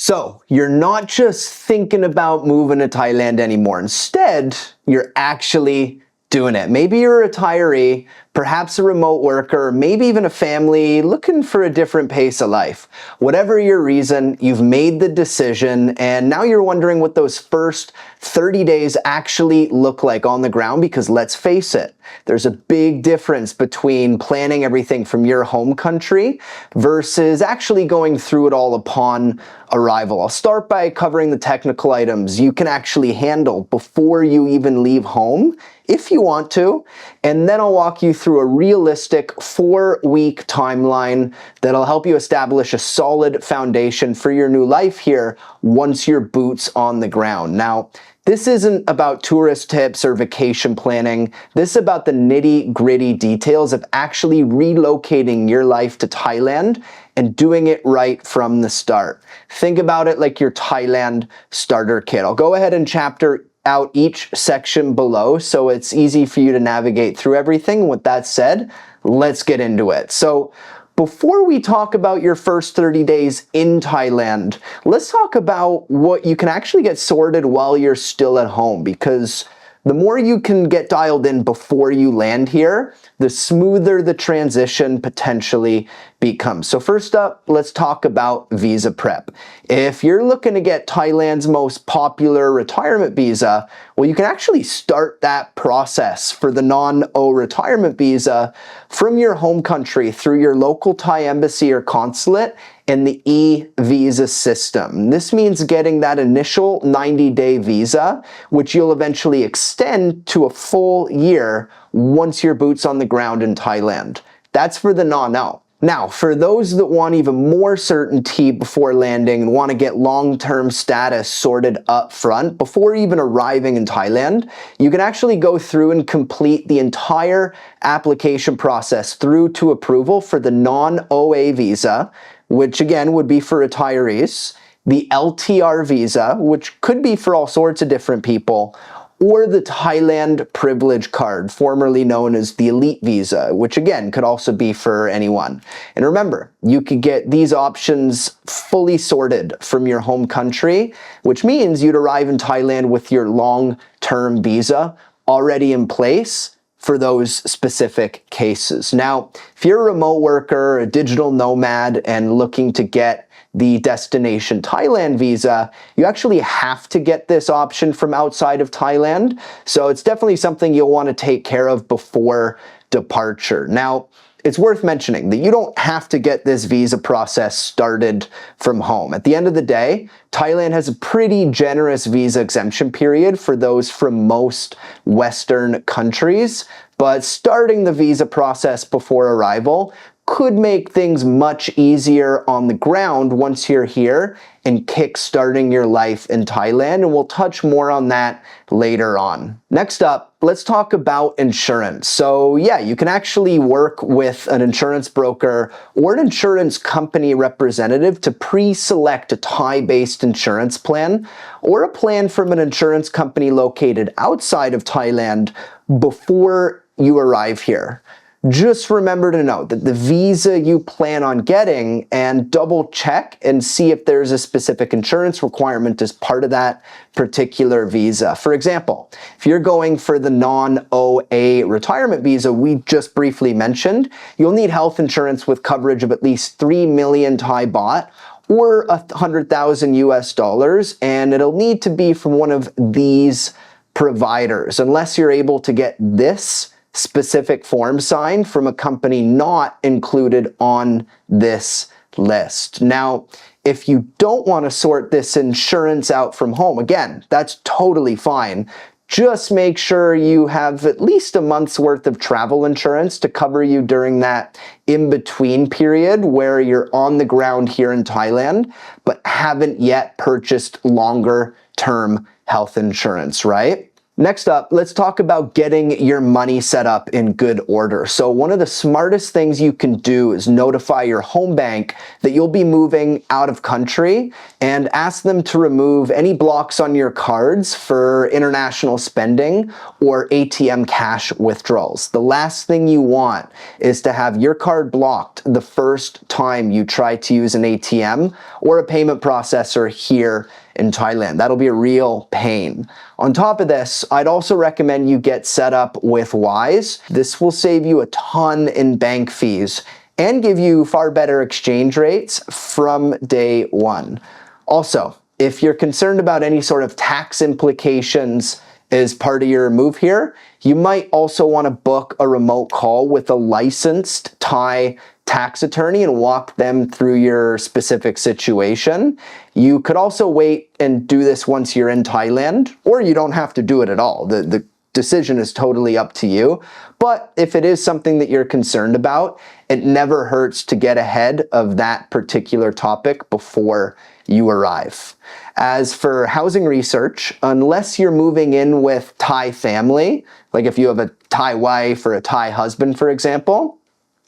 So you're not just thinking about moving to Thailand anymore. Instead, you're actually doing it. Maybe you're a retiree, perhaps a remote worker, maybe even a family looking for a different pace of life. Whatever your reason, you've made the decision and now you're wondering what those first 30 days actually look like on the ground, because let's face it, there's a big difference between planning everything from your home country versus actually going through it all upon arrival. I'll start by covering the technical items you can actually handle before you even leave home, if you want to, and then I'll walk you through a realistic 4-week timeline that'll help you establish a solid foundation for your new life here once your boots on the ground. Now, this isn't about tourist tips or vacation planning. This is about the nitty-gritty details of actually relocating your life to Thailand and doing it right from the start. Think about it like your Thailand starter kit. I'll go ahead and chapter out each section below so it's easy for you to navigate through everything. With that said, let's get into it. So before we talk about your first 30 days in Thailand, let's talk about what you can actually get sorted while you're still at home, because the more you can get dialed in before you land here, the smoother the transition potentially becomes. So first up, let's talk about visa prep. If you're looking to get Thailand's most popular retirement visa, well, you can actually start that process for the non-O retirement visa from your home country through your local Thai embassy or consulate and the e-visa system. This means getting that initial 90-day visa, which you'll eventually extend to a full year once your boots on the ground in Thailand. That's for the non-O. Now, for those that want even more certainty before landing and want to get long-term status sorted up front before even arriving in Thailand, you can actually go through and complete the entire application process through to approval for the non-OA visa, which again would be for retirees, the LTR visa, which could be for all sorts of different people, or the Thailand Privilege Card, formerly known as the Elite Visa, which again could also be for anyone. And remember, you could get these options fully sorted from your home country, which means you'd arrive in Thailand with your long-term visa already in place for those specific cases. Now, if you're a remote worker, a digital nomad, and looking to get the destination Thailand visa, you actually have to get this option from outside of Thailand. So it's definitely something you'll want to take care of before departure. Now, it's worth mentioning that you don't have to get this visa process started from home. At the end of the day, Thailand has a pretty generous visa exemption period for those from most Western countries, but starting the visa process before arrival could make things much easier on the ground once you're here and kick-starting your life in Thailand, and we'll touch more on that later on. Next up, let's talk about insurance. So yeah, you can actually work with an insurance broker or an insurance company representative to pre-select a Thai-based insurance plan or a plan from an insurance company located outside of Thailand before you arrive here. Just remember to note that the visa you plan on getting, and double check and see if there's a specific insurance requirement as part of that particular visa. For example, if you're going for the non-OA retirement visa we just briefly mentioned, you'll need health insurance with coverage of at least 3 million Thai baht or 100,000 US dollars, and it'll need to be from one of these providers unless you're able to get this specific form signed from a company not included on this list. Now, if you don't want to sort this insurance out from home, again, that's totally fine. Just make sure you have at least a month's worth of travel insurance to cover you during that in-between period where you're on the ground here in Thailand, but haven't yet purchased longer-term health insurance, right? Next up, let's talk about getting your money set up in good order. So one of the smartest things you can do is notify your home bank that you'll be moving out of country and ask them to remove any blocks on your cards for international spending or ATM cash withdrawals. The last thing you want is to have your card blocked the first time you try to use an ATM or a payment processor here in Thailand. That'll be a real pain. On top of this, I'd also recommend you get set up with Wise. This will save you a ton in bank fees and give you far better exchange rates from day one. Also, if you're concerned about any sort of tax implications as part of your move here, you might also want to book a remote call with a licensed Thai tax attorney and walk them through your specific situation. You could also wait and do this once you're in Thailand, or you don't have to do it at all. The decision is totally up to you. But if it is something that you're concerned about, it never hurts to get ahead of that particular topic before you arrive. As for housing research, unless you're moving in with Thai family, like if you have a Thai wife or a Thai husband, for example,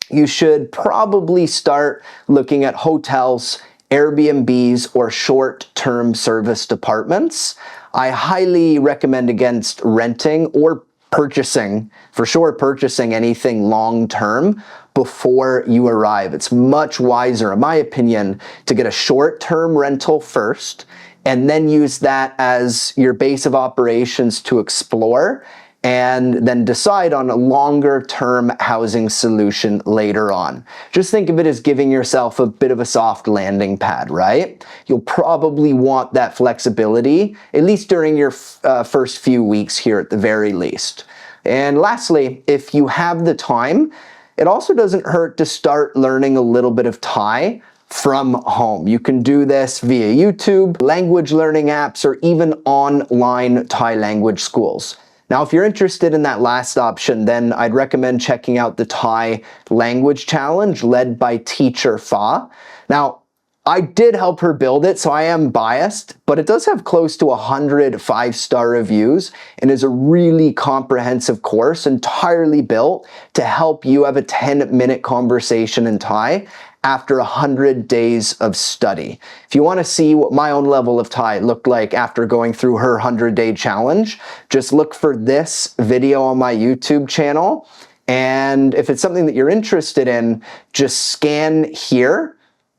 you should probably start looking at hotels, Airbnbs, or short-term service apartments. I highly recommend against renting or purchasing, for sure purchasing anything long-term before you arrive. It's much wiser, in my opinion, to get a short-term rental first and then use that as your base of operations to explore, and then decide on a longer term housing solution later on. Just think of it as giving yourself a bit of a soft landing pad, right? You'll probably want that flexibility, at least during your first few weeks here at the very least. And lastly, if you have the time, it also doesn't hurt to start learning a little bit of Thai from home. You can do this via YouTube, language learning apps, or even online Thai language schools. Now, if you're interested in that last option, then I'd recommend checking out the Thai Language Challenge led by teacher Fa. Now, I did help her build it, so I am biased, but it does have close to 100 5-star reviews and is a really comprehensive course entirely built to help you have a 10-minute conversation in Thai after 100 days of study. If you want to see what my own level of Thai looked like after going through her 100-day challenge, just look for this video on my YouTube channel. And if it's something that you're interested in, just scan here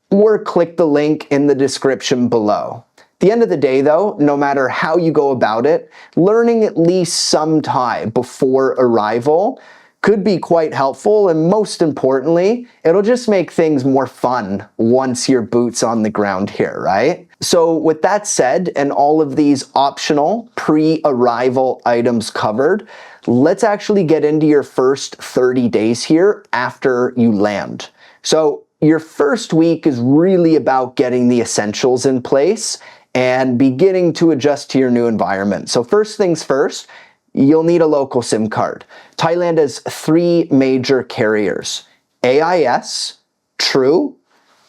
or click the link in the description below. At the end of the day though, no matter how you go about it, learning at least some Thai before arrival could be quite helpful, and most importantly, it'll just make things more fun once your boot's on the ground here, right? So with that said, and all of these optional pre-arrival items covered, let's actually get into your first 30 days here after you land. So your first week is really about getting the essentials in place and beginning to adjust to your new environment. So first things first, you'll need a local SIM card. Thailand has 3 major carriers: AIS, True,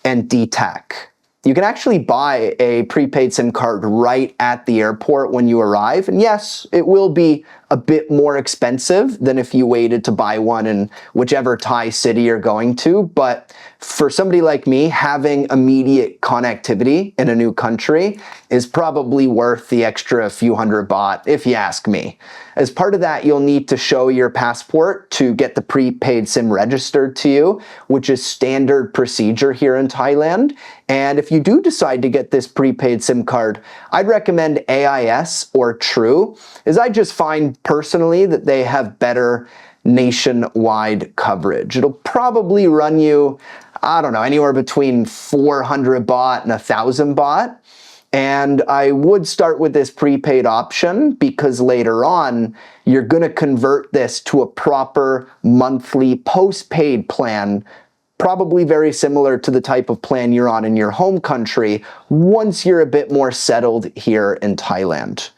and DTAC. You can actually buy a prepaid SIM card right at the airport when you arrive. And yes, it will be a bit more expensive than if you waited to buy one in whichever Thai city you're going to. But for somebody like me, having immediate connectivity in a new country is probably worth the extra few hundred baht, if you ask me. As part of that, you'll need to show your passport to get the prepaid SIM registered to you, which is standard procedure here in Thailand. And if you do decide to get this prepaid SIM card, I'd recommend AIS or True, as I just find personally that they have better nationwide coverage. It'll probably run you, I don't know, anywhere between 400 baht and 1,000 baht. And I would start with this prepaid option because later on, you're going to convert this to a proper monthly postpaid plan, probably very similar to the type of plan you're on in your home country once you're a bit more settled here in Thailand.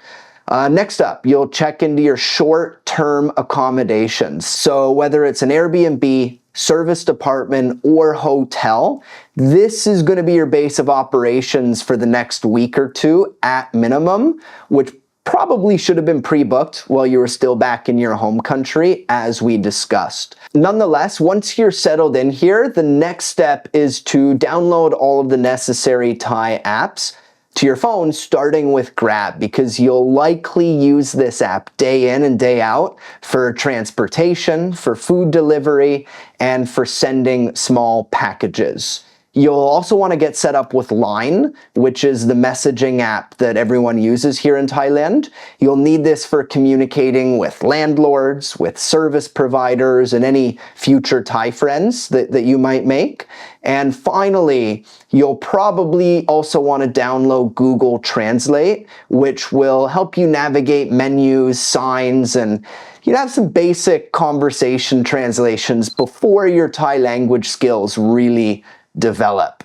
Next up, you'll check into your short-term accommodations. So whether it's an Airbnb, serviced apartment, or hotel, this is going to be your base of operations for the next week or two at minimum, which probably should have been pre-booked while you were still back in your home country, as we discussed. Nonetheless, once you're settled in here, the next step is to download all of the necessary Thai apps to your phone, starting with Grab, because you'll likely use this app day in and day out for transportation, for food delivery, and for sending small packages. You'll also want to get set up with Line, which is the messaging app that everyone uses here in Thailand. You'll need this for communicating with landlords, with service providers, and any future Thai friends that you might make. And finally, you'll probably also want to download Google Translate, which will help you navigate menus, signs, and you have some basic conversation translations before your Thai language skills really develop.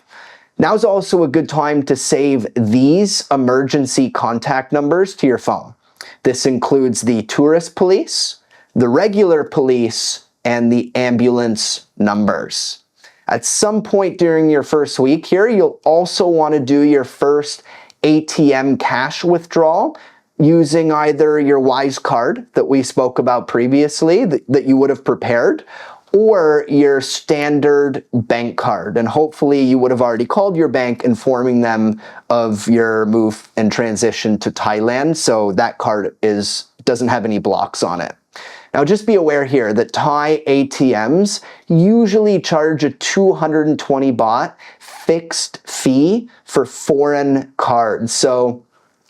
Now's also a good time to save these emergency contact numbers to your phone. This includes the tourist police, the regular police, and the ambulance numbers. At some point during your first week here, you'll also want to do your first ATM cash withdrawal using either your Wise card that we spoke about previously that you would have prepared, or your standard bank card. And hopefully you would have already called your bank informing them of your move and transition to Thailand, so that card doesn't have any blocks on it. Now just be aware here that Thai ATMs usually charge a 220 baht fixed fee for foreign cards, so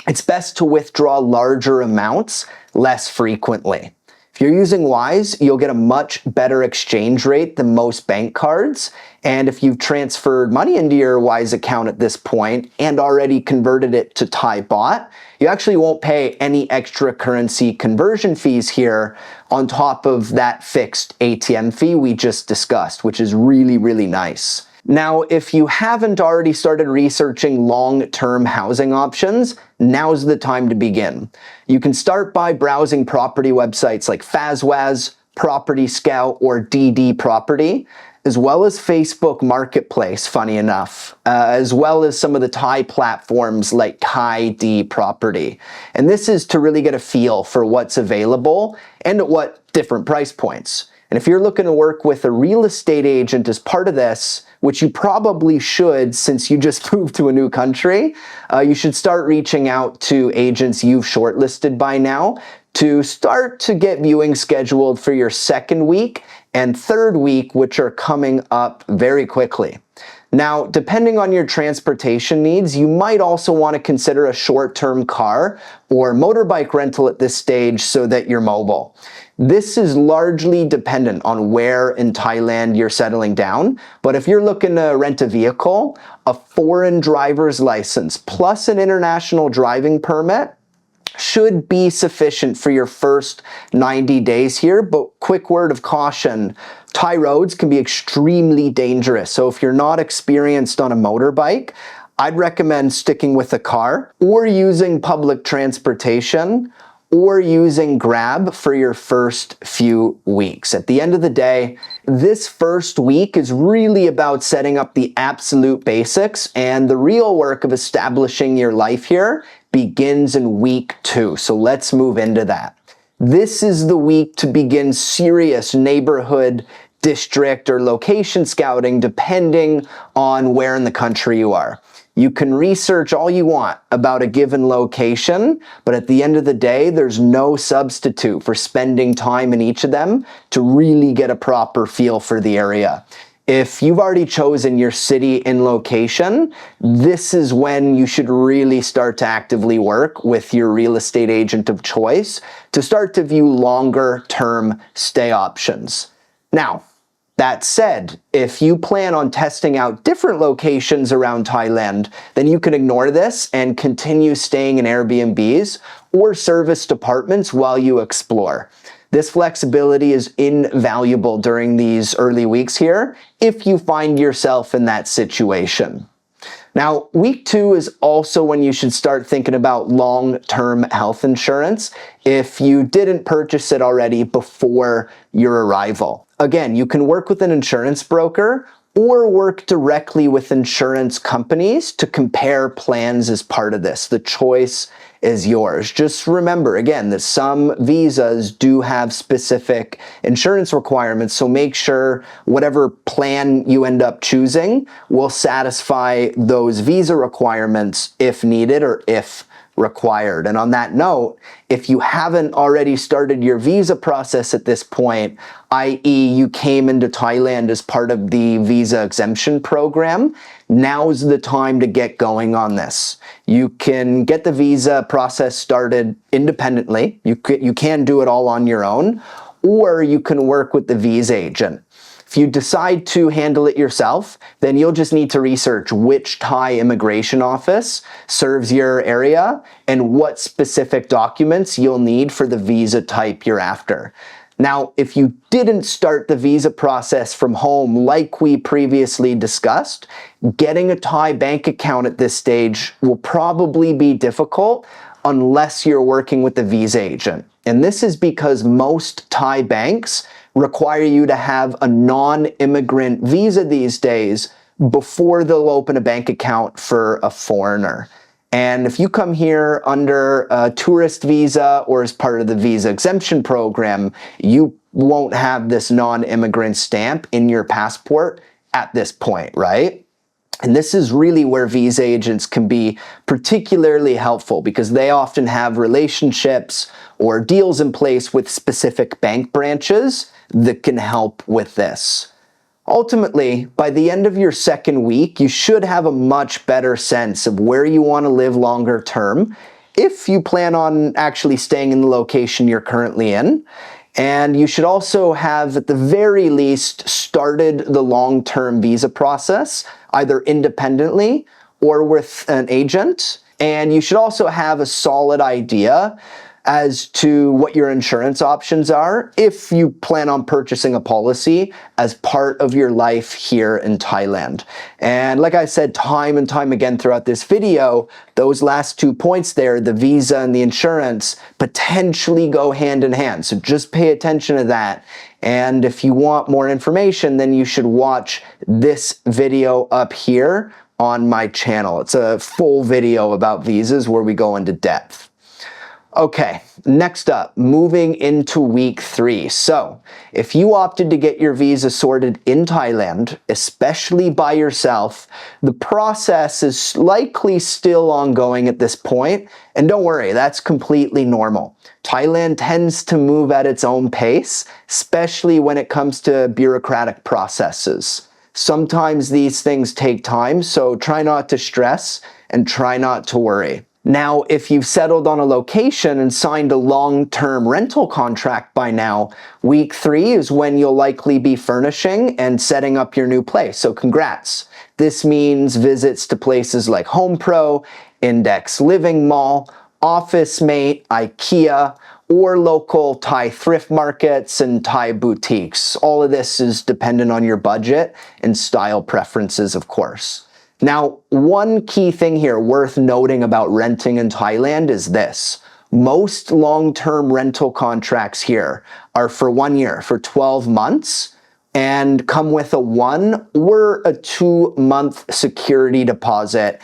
it's best to withdraw larger amounts less frequently. If you're using Wise, you'll get a much better exchange rate than most bank cards. And if you've transferred money into your Wise account at this point and already converted it to Thai baht, you actually won't pay any extra currency conversion fees here on top of that fixed ATM fee we just discussed, which is really, really nice. Now, if you haven't already started researching long-term housing options, now's the time to begin. You can start by browsing property websites like Fazwaz, Property Scout, or DD Property, as well as Facebook Marketplace, funny enough, as well as some of the Thai platforms like Kai D Property. And this is to really get a feel for what's available and at what different price points. And if you're looking to work with a real estate agent as part of this, which you probably should since you just moved to a new country, you should start reaching out to agents you've shortlisted by now to start to get viewing scheduled for your second week and third week, which are coming up very quickly. Now, depending on your transportation needs, you might also want to consider a short-term car or motorbike rental at this stage so that you're mobile. This is largely dependent on where in Thailand you're settling down, but if you're looking to rent a vehicle, a foreign driver's license plus an international driving permit should be sufficient for your first 90 days here, but quick word of caution, Thai roads can be extremely dangerous. So if you're not experienced on a motorbike, I'd recommend sticking with a car or using public transportation or using Grab for your first few weeks. At the end of the day, this first week is really about setting up the absolute basics, and the real work of establishing your life here begins in week 2. So let's move into that. This is the week to begin serious neighborhood, district, or location scouting depending on where in the country you are. You can research all you want about a given location, but at the end of the day, there's no substitute for spending time in each of them to really get a proper feel for the area. If you've already chosen your city and location, this is when you should really start to actively work with your real estate agent of choice to start to view longer term stay options. Now, that said, if you plan on testing out different locations around Thailand, then you can ignore this and continue staying in Airbnbs or serviced apartments while you explore. This flexibility is invaluable during these early weeks here if you find yourself in that situation. Now, week 2 is also when you should start thinking about long-term health insurance if you didn't purchase it already before your arrival. Again, you can work with an insurance broker or work directly with insurance companies to compare plans as part of this. The choice is yours. Just remember, again, that some visas do have specific insurance requirements, so make sure whatever plan you end up choosing will satisfy those visa requirements if needed or if required. And on that note, if you haven't already started your visa process at this point, i.e. you came into Thailand as part of the visa exemption program, now's the time to get going on this. You can get the visa process started independently. You can do it all on your own, or you can work with the visa agent. If you decide to handle it yourself, then you'll just need to research which Thai immigration office serves your area and what specific documents you'll need for the visa type you're after. Now, if you didn't start the visa process from home like we previously discussed, getting a Thai bank account at this stage will probably be difficult unless you're working with the visa agent. And this is because most Thai banks require you to have a non-immigrant visa these days before they'll open a bank account for a foreigner. And if you come here under a tourist visa or as part of the visa exemption program, you won't have this non-immigrant stamp in your passport at this point, right? And this is really where visa agents can be particularly helpful because they often have relationships or deals in place with specific bank branches that can help with this. Ultimately, by the end of your second week, you should have a much better sense of where you want to live longer term if you plan on actually staying in the location you're currently in. And you should also have, at the very least, started the long-term visa process, either independently or with an agent. And you should also have a solid idea as to what your insurance options are if you plan on purchasing a policy as part of your life here in Thailand. And like I said time and time again throughout this video, those last 2 points there, the visa and the insurance, potentially go hand in hand. So just pay attention to that. And if you want more information, then you should watch this video up here on my channel. It's a full video about visas where we go into depth. Okay, next up, moving into week 3. So, if you opted to get your visa sorted in Thailand, especially by yourself, the process is likely still ongoing at this point. And don't worry, that's completely normal. Thailand tends to move at its own pace, especially when it comes to bureaucratic processes. Sometimes these things take time, so try not to stress and try not to worry. Now, if you've settled on a location and signed a long-term rental contract by now, week 3 is when you'll likely be furnishing and setting up your new place, so congrats. This means visits to places like HomePro, Index Living Mall, OfficeMate, IKEA, or local Thai thrift markets and Thai boutiques. All of this is dependent on your budget and style preferences, of course. Now, one key thing here worth noting about renting in Thailand is this. Most long-term rental contracts here are for 1 year, for 12 months, and come with a 1 or a 2-month security deposit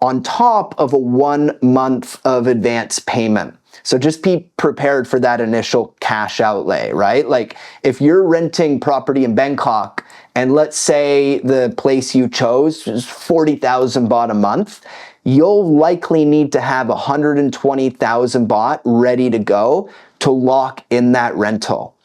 on top of a 1 month of advance payment. So just be prepared for that initial cash outlay, right? Like if you're renting property in Bangkok and let's say the place you chose is 40,000 baht a month, you'll likely need to have 120,000 baht ready to go to lock in that rental.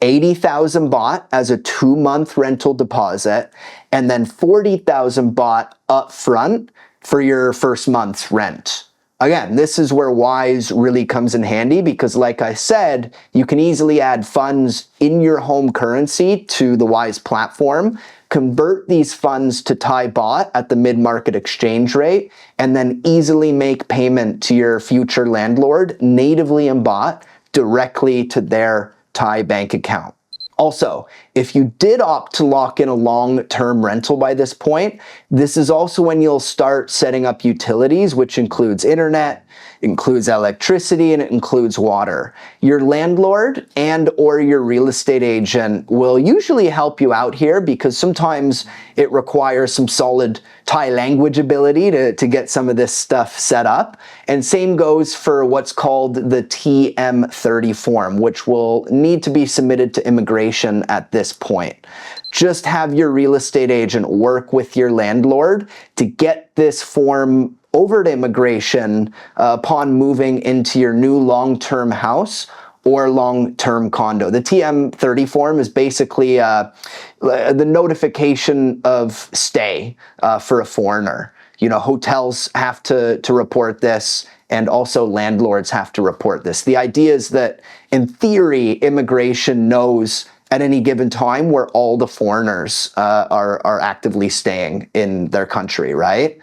80,000 baht as a 2-month rental deposit and then 40,000 baht up front for your first month's rent. Again, this is where Wise really comes in handy because like I said, you can easily add funds in your home currency to the Wise platform, convert these funds to Thai baht at the mid-market exchange rate, and then easily make payment to your future landlord natively in baht directly to their Thai bank account. Also, if you did opt to lock in a long-term rental by this point, this is also when you'll start setting up utilities, which includes internet, includes electricity, and it includes water. Your landlord and or your real estate agent will usually help you out here because sometimes it requires some solid Thai language ability to get some of this stuff set up. And same goes for what's called the TM30 form, which will need to be submitted to immigration at this point. Just have your real estate agent work with your landlord to get this form over to immigration upon moving into your new long-term house or long-term condo. The TM30 form is basically the notification of stay for a foreigner. You know, hotels have to report this, and also landlords have to report this. The idea is that, in theory, immigration knows at any given time where all the foreigners are actively staying in their country, right?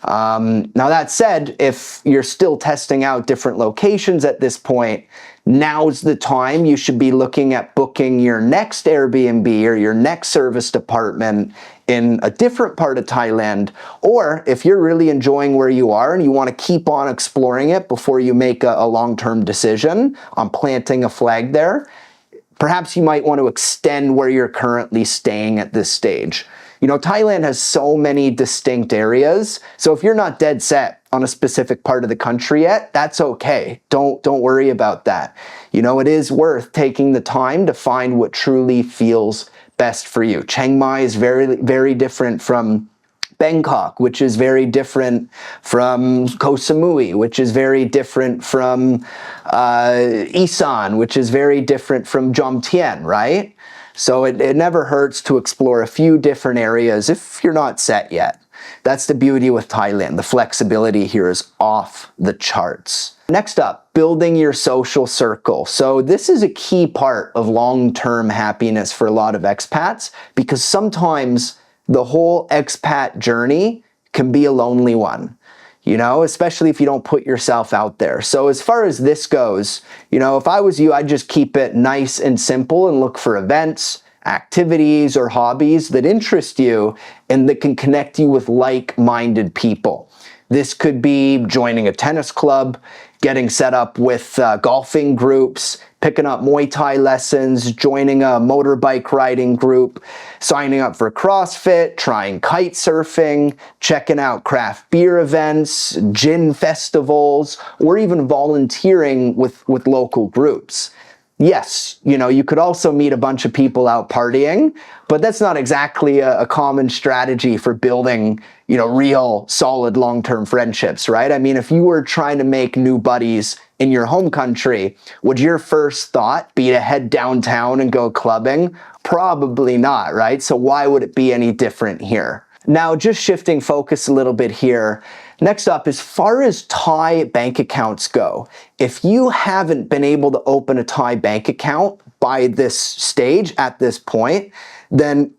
Now that said, if you're still testing out different locations at this point, now's the time you should be looking at booking your next Airbnb or your next serviced apartment in a different part of Thailand. Or if you're really enjoying where you are and you want to keep on exploring it before you make a long-term decision on planting a flag there, perhaps you might want to extend where you're currently staying at this stage. You know, Thailand has so many distinct areas, so if you're not dead set on a specific part of the country yet, that's okay. Don't worry about that. You know, it is worth taking the time to find what truly feels best for you. Chiang Mai is very, very different from Bangkok, which is very different from Koh Samui, which is very different from Isan, which is very different from Jomtien, right? So it never hurts to explore a few different areas if you're not set yet. That's the beauty with Thailand. The flexibility here is off the charts. Next up, building your social circle. So this is a key part of long-term happiness for a lot of expats because sometimes the whole expat journey can be a lonely one, you know, especially if you don't put yourself out there. So as far as this goes, you know, if I was you, I'd just keep it nice and simple and look for events, activities, or hobbies that interest you and that can connect you with like-minded people. This could be joining a tennis club, getting set up with golfing groups, picking up Muay Thai lessons, joining a motorbike riding group, signing up for CrossFit, trying kite surfing, checking out craft beer events, gin festivals, or even volunteering with local groups. Yes, you know, you could also meet a bunch of people out partying, but that's not exactly a common strategy for building, you know, real solid long-term friendships, right? I mean, if you were trying to make new buddies in your home country, would your first thought be to head downtown and go clubbing? Probably not, right? So why would it be any different here? Now, just shifting focus a little bit here. Next up, as far as Thai bank accounts go, if you haven't been able to open a Thai bank account by this stage at this point, then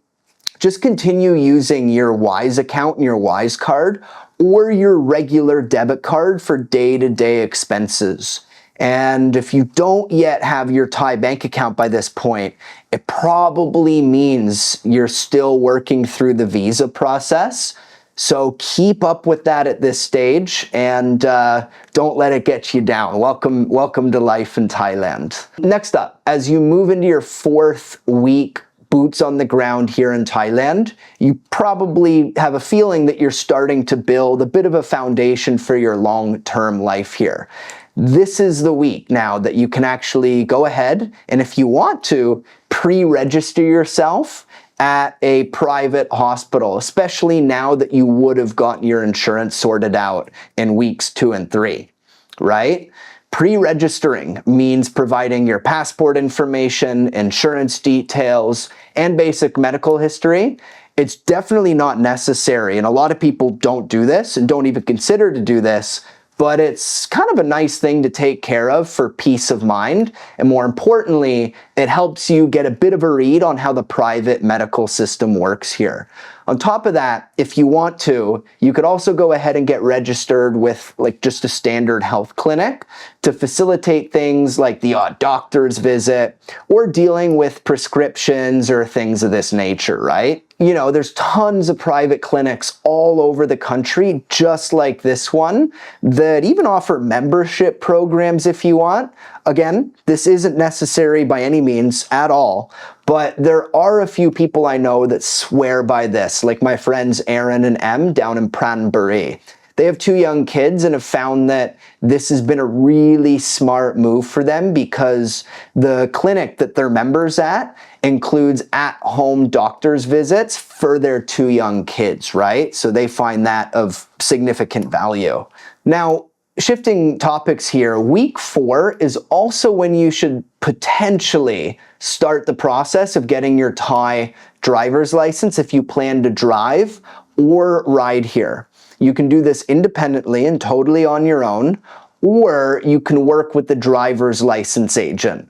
just continue using your Wise account and your Wise card or your regular debit card for day-to-day expenses. And if you don't yet have your Thai bank account by this point, it probably means you're still working through the visa process. So keep up with that at this stage and don't let it get you down. Welcome to life in Thailand. Next up, as you move into your 4th week boots on the ground here in Thailand, you probably have a feeling that you're starting to build a bit of a foundation for your long-term life here. This is the week now that you can actually go ahead and, if you want to, pre-register yourself at a private hospital, especially now that you would have gotten your insurance sorted out in weeks 2 and 3, right? Pre-registering means providing your passport information, insurance details, and basic medical history. It's definitely not necessary, and a lot of people don't do this and don't even consider to do this, but it's kind of a nice thing to take care of for peace of mind. And more importantly, it helps you get a bit of a read on how the private medical system works here. On top of that, if you want to, you could also go ahead and get registered with like just a standard health clinic to facilitate things like the odd doctor's visit or dealing with prescriptions or things of this nature, right? You know, there's tons of private clinics all over the country, just like this one, that even offer membership programs if you want. Again, this isn't necessary by any means at all, but there are a few people I know that swear by this, like my friends Aaron and Em down in Pranbury. They have 2 young kids and have found that this has been a really smart move for them because the clinic that they're members at includes at-home doctor's visits for their 2 young kids, right? So they find that of significant value. Now, shifting topics here, week 4 is also when you should potentially start the process of getting your Thai driver's license if you plan to drive or ride here. You can do this independently and totally on your own, or you can work with the driver's license agent.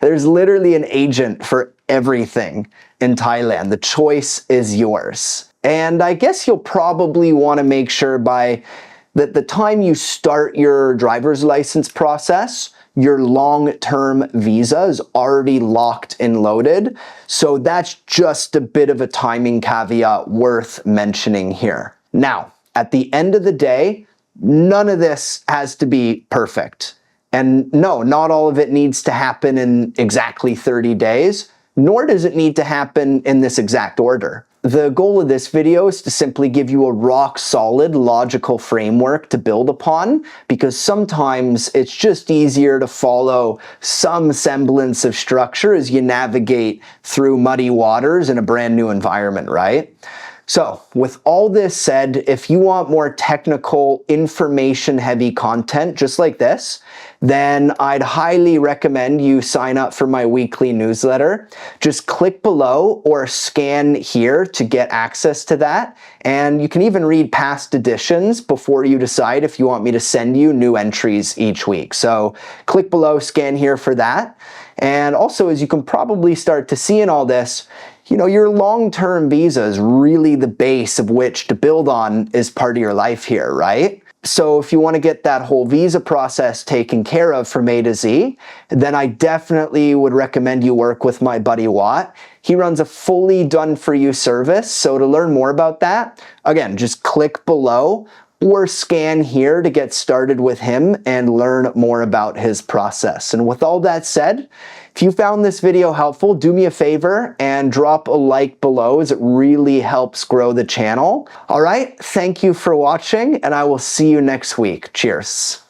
There's literally an agent for everything in Thailand. The choice is yours. And I guess you'll probably want to make sure by the time you start your driver's license process, your long-term visa is already locked and loaded. So that's just a bit of a timing caveat worth mentioning here. Now, at the end of the day, none of this has to be perfect. And no, not all of it needs to happen in exactly 30 days, nor does it need to happen in this exact order. The goal of this video is to simply give you a rock solid logical framework to build upon, because sometimes it's just easier to follow some semblance of structure as you navigate through muddy waters in a brand new environment, right? So with all this said, if you want more technical, information-heavy content just like this, then I'd highly recommend you sign up for my weekly newsletter. Just click below or scan here to get access to that. And you can even read past editions before you decide if you want me to send you new entries each week. So click below, scan here for that. And also, as you can probably start to see in all this, you know, your long-term visa is really the base of which to build on as part of your life here, right? So if you want to get that whole visa process taken care of from A to Z, then I definitely would recommend you work with my buddy Watt. He runs a fully done-for-you service. So to learn more about that, again, just click below or scan here to get started with him and learn more about his process. And with all that said, if you found this video helpful, do me a favor and drop a like below, as it really helps grow the channel. All right, thank you for watching, and I will see you next week. Cheers.